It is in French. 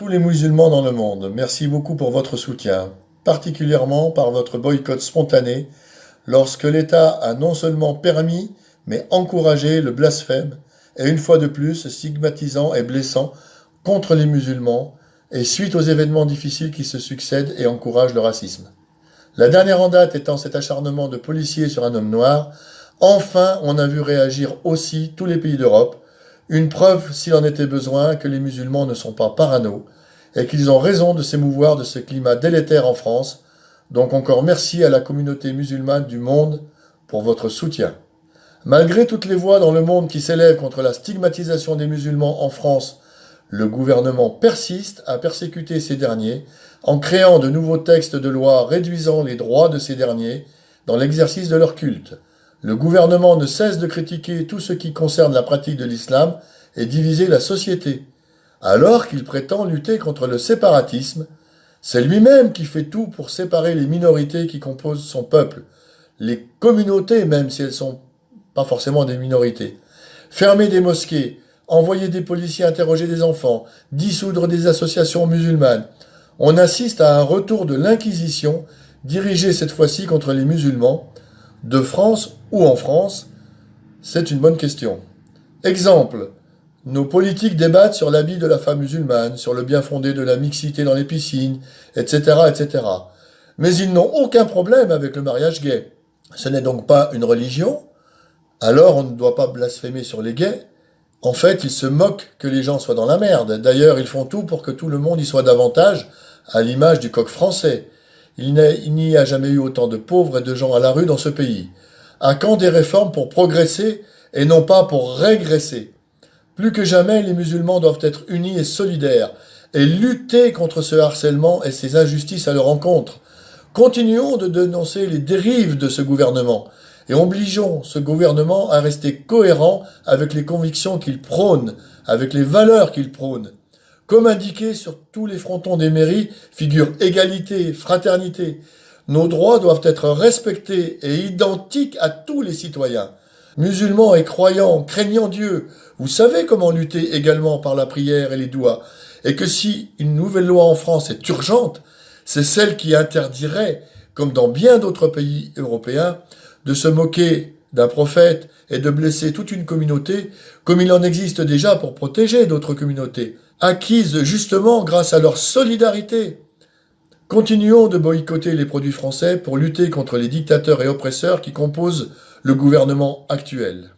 tous les musulmans dans le monde, merci beaucoup pour votre soutien, particulièrement par votre boycott spontané lorsque l'État a non seulement permis, mais encouragé le blasphème et une fois de plus stigmatisant et blessant contre les musulmans et suite aux événements difficiles qui se succèdent et encouragent le racisme. La dernière en date étant cet acharnement de policiers sur un homme noir, enfin on a vu réagir aussi tous les pays d'Europe, une preuve s'il en était besoin que les musulmans ne sont pas parano et qu'ils ont raison de s'émouvoir de ce climat délétère en France. Donc encore merci à la communauté musulmane du monde pour votre soutien. Malgré toutes les voix dans le monde qui s'élèvent contre la stigmatisation des musulmans en France, le gouvernement persiste à persécuter ces derniers en créant de nouveaux textes de loi réduisant les droits de ces derniers dans l'exercice de leur culte. Le gouvernement ne cesse de critiquer tout ce qui concerne la pratique de l'islam et diviser la société. Alors qu'il prétend lutter contre le séparatisme, c'est lui-même qui fait tout pour séparer les minorités qui composent son peuple, les communautés même si elles ne sont pas forcément des minorités. Fermer des mosquées, envoyer des policiers interroger des enfants, dissoudre des associations musulmanes. On assiste à un retour de l'Inquisition, dirigée cette fois-ci contre les musulmans, de France ou en France, c'est une bonne question. Exemple, nos politiques débattent sur l'habit de la femme musulmane, sur le bien fondé de la mixité dans les piscines, etc., etc. Mais ils n'ont aucun problème avec le mariage gay. Ce n'est donc pas une religion, alors on ne doit pas blasphémer sur les gays. En fait, ils se moquent que les gens soient dans la merde. D'ailleurs, ils font tout pour que tout le monde y soit davantage, à l'image du coq français. Il n'y a jamais eu autant de pauvres et de gens à la rue dans ce pays. À quand des réformes pour progresser et non pas pour régresser? Plus que jamais, les musulmans doivent être unis et solidaires et lutter contre ce harcèlement et ces injustices à leur encontre. Continuons de dénoncer les dérives de ce gouvernement et obligeons ce gouvernement à rester cohérent avec les convictions qu'il prône, avec les valeurs qu'il prône. Comme indiqué sur tous les frontons des mairies, figure égalité, fraternité. Nos droits doivent être respectés et identiques à tous les citoyens. Musulmans et croyants, craignant Dieu, vous savez comment lutter également par la prière et les doigts. Et que si une nouvelle loi en France est urgente, c'est celle qui interdirait, comme dans bien d'autres pays européens, de se moquer d'un prophète et de blesser toute une communauté, comme il en existe déjà pour protéger d'autres communautés, acquises justement grâce à leur solidarité. Continuons de boycotter les produits français pour lutter contre les dictateurs et oppresseurs qui composent le gouvernement actuel.